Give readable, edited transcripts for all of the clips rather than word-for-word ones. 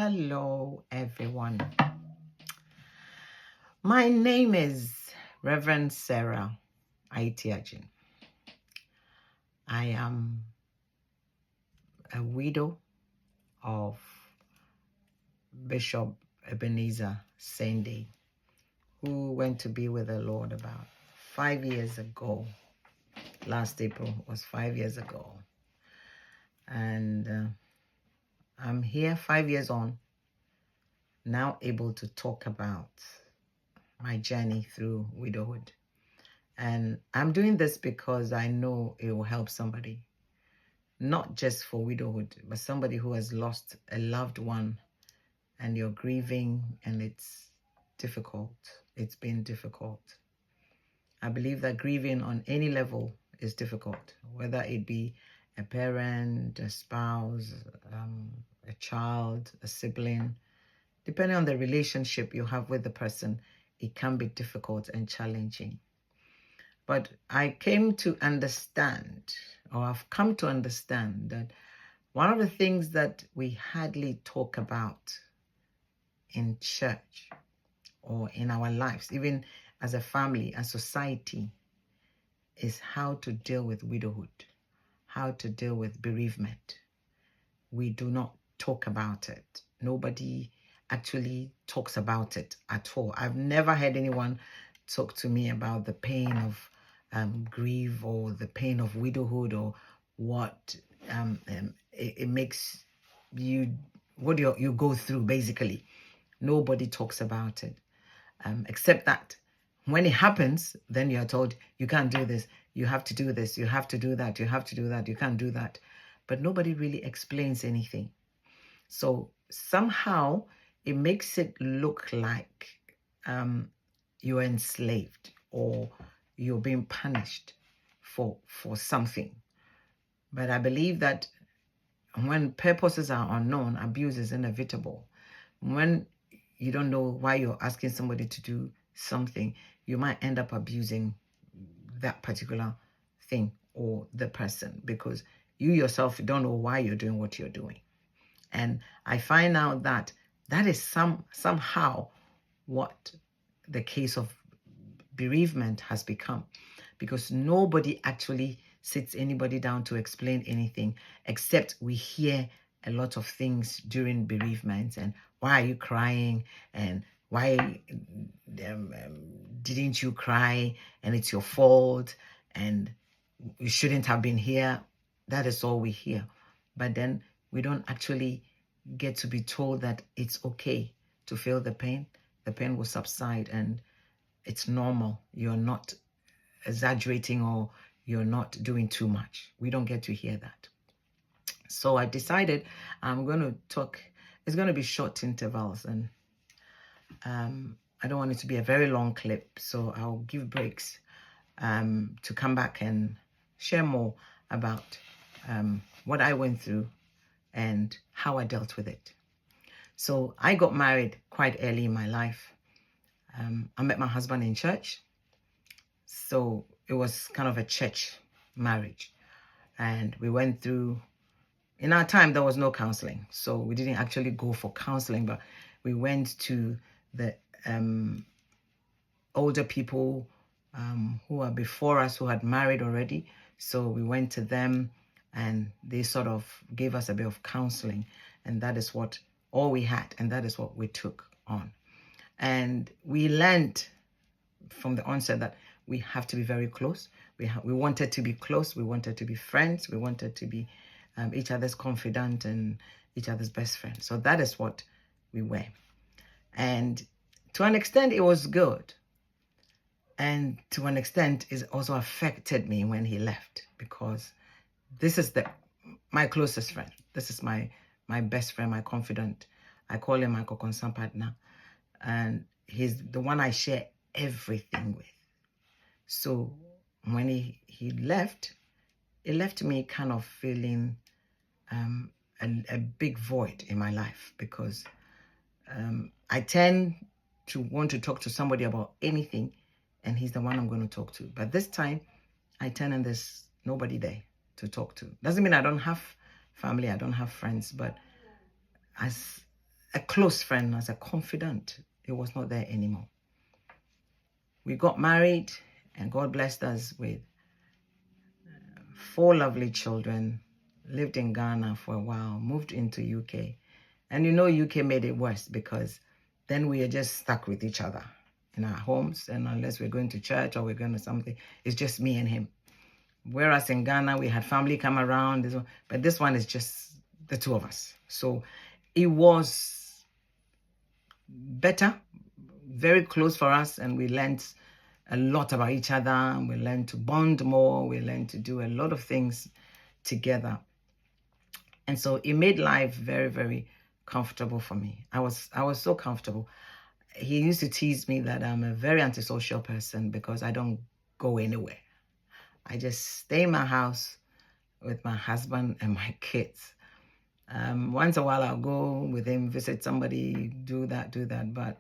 Hello, everyone. My name is Reverend Sarah Ayitey-Adjin. I am a widow of Bishop Ebenezer Sunday, who went to be with the Lord about 5 years ago. Last April was 5 years ago. And I'm here 5 years on, now able to talk about my journey through widowhood. And I'm doing this because I know it will help somebody, not just for widowhood, but somebody who has lost a loved one and you're grieving and it's difficult. It's been difficult. I believe that grieving on any level is difficult, whether it be a parent, a spouse, a child, a sibling. Depending on the relationship you have with the person, it can be difficult and challenging. But I came to understand, or I've come to understand, that one of the things that we hardly talk about in church or in our lives, even as a family, as society, is how to deal with widowhood, how to deal with bereavement. We do not talk about it. Nobody actually talks about it at all. I've never heard anyone talk to me about the pain of grief or the pain of widowhood, or what it makes you, what you go through, basically. Nobody talks about it, except that when it happens, then you're told, you can't do this, you have to do this, you have to do that, you have to do that, you can't do that. But nobody really explains anything. So somehow it makes it look like you're enslaved or you're being punished for something. But I believe that when purposes are unknown, abuse is inevitable. When you don't know why you're asking somebody to do something, you might end up abusing that particular thing or the person, because you yourself don't know why you're doing what you're doing. And I find out that that is somehow what the case of bereavement has become, because nobody actually sits anybody down to explain anything, except we hear a lot of things during bereavement. And why are you crying? And why didn't you cry? And it's your fault. And you shouldn't have been here. That is all we hear. But then we don't actually get to be told that it's okay to feel the pain. The pain will subside and it's normal. You're not exaggerating or you're not doing too much. We don't get to hear that. So I decided I'm going to talk. It's going to be short intervals, and I don't want it to be a very long clip. So I'll give breaks to come back and share more about what I went through and how I dealt with it. So I got married quite early in my life. I met my husband in church. So it was kind of a church marriage. And we went through, in our time, there was no counseling. So we didn't actually go for counseling, but we went to the older people who were before us, who had married already. So we went to them and they sort of gave us a bit of counseling. And that is what all we had. And that is what we took on. And we learned from the onset that we have to be very close. We wanted to be close. We wanted to be friends. We wanted to be each other's confidant and each other's best friend. So that is what we were. And to an extent, it was good. And to an extent, it also affected me when he left, because this is my closest friend. This is my best friend, my confidant. I call him my co-concern partner. And he's the one I share everything with. So when he left, it left me kind of feeling a big void in my life, because I tend to want to talk to somebody about anything, and he's the one I'm going to talk to. But this time, I turn and there's nobody there to talk to. Doesn't mean I don't have family, I don't have friends, but as a close friend, as a confidant. It was not there anymore. We got married, and God blessed us with 4 lovely children, lived in Ghana for a while, moved into UK. And you know, UK made it worse because then we are just stuck with each other in our homes. And unless we're going to church or we're going to something, it's just me and him. Whereas in Ghana, we had family come around. But this one is just the 2 of us. So it was better, very close for us. And we learned a lot about each other. We learned to bond more. We learned to do a lot of things together. And so it made life very, very comfortable for me. I was so comfortable. He used to tease me that I'm a very antisocial person because I don't go anywhere. I just stay in my house with my husband and my kids. Once a while I'll go with him, visit somebody, do that. But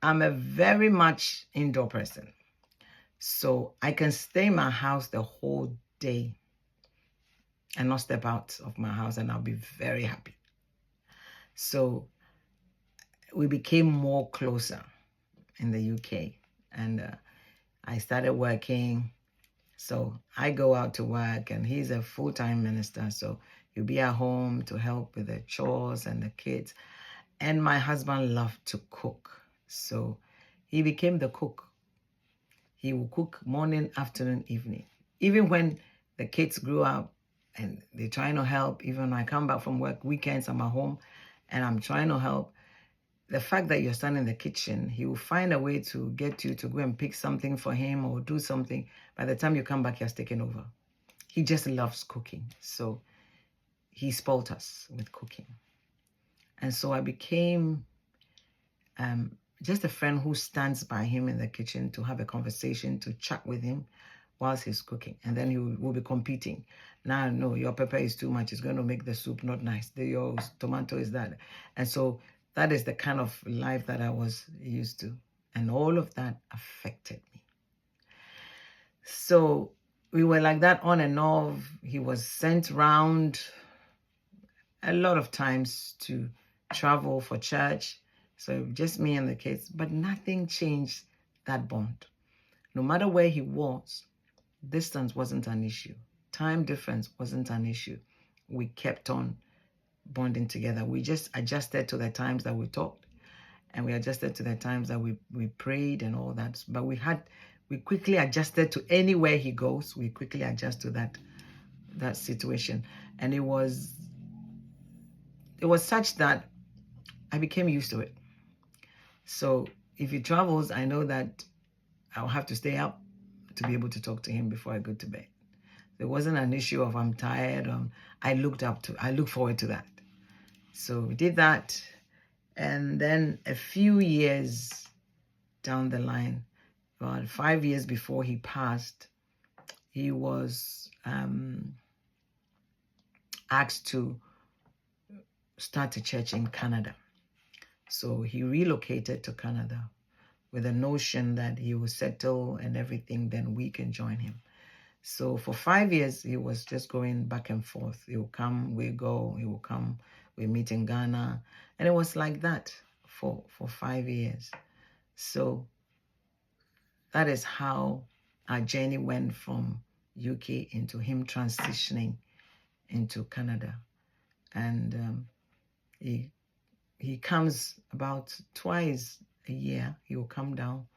I'm a very much indoor person. So I can stay in my house the whole day and not step out of my house, and I'll be very happy. So we became more closer in the UK, and I started working. So I go out to work, and he's a full-time minister, so he'll be at home to help with the chores and the kids. And my husband loved to cook, so he became the cook. He will cook morning, afternoon, evening. Even when the kids grew up and they're trying to help, even when I come back from work, weekends I'm at home and I'm trying to help, the fact that you're standing in the kitchen, he will find a way to get you to go and pick something for him or do something. By the time you come back, he has taken over. He just loves cooking. So he spoiled us with cooking. And so I became just a friend who stands by him in the kitchen to have a conversation, to chat with him whilst he's cooking. And then we'll be competing. Now, no, your pepper is too much. It's going to make the soup not nice. Your tomato is that. And so that is the kind of life that I was used to. And all of that affected me. So we were like that on and off. He was sent around a lot of times to travel for church. So just me and the kids. But nothing changed that bond. No matter where he was, distance wasn't an issue. Time difference wasn't an issue. We kept on bonding together. We just adjusted to the times that we talked, and we adjusted to the times that we prayed and all that. But we quickly adjusted to anywhere he goes. We quickly adjust to that situation. And it was such that I became used to it. So if he travels, I know that I'll have to stay up to be able to talk to him before I go to bed. There wasn't an issue of I'm tired. I look forward to that. So we did that. And then a few years down the line, about 5 years before he passed, he was asked to start a church in Canada. So he relocated to Canada with the notion that he will settle and everything, then we can join him. So for 5 years, he was just going back and forth. He will come, we go, he will come, we meet in Ghana. And it was like that for 5 years. So that is how our journey went from UK into him transitioning into Canada. And he comes about twice a year. He will come down.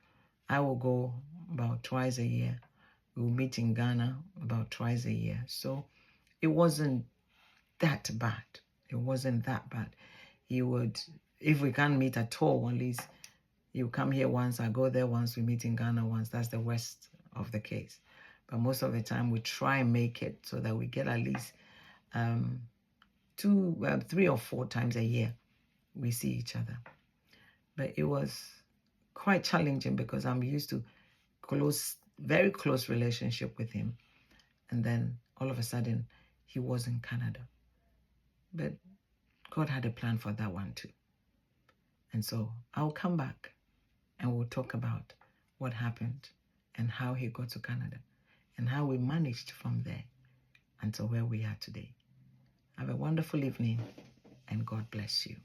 I will go about twice a year. We will meet in Ghana about twice a year. So it wasn't that bad. It wasn't that bad. He would, if we can't meet at all, at least you come here once, I go there once, we meet in Ghana once. That's the worst of the case. But most of the time we try and make it so that we get at least 3 or 4 times a year we see each other. But it was quite challenging because I'm used to very close relationship with him. And then all of a sudden he was in Canada. But God had a plan for that one too. And so I'll come back and we'll talk about what happened and how he got to Canada and how we managed from there until where we are today. Have a wonderful evening and God bless you.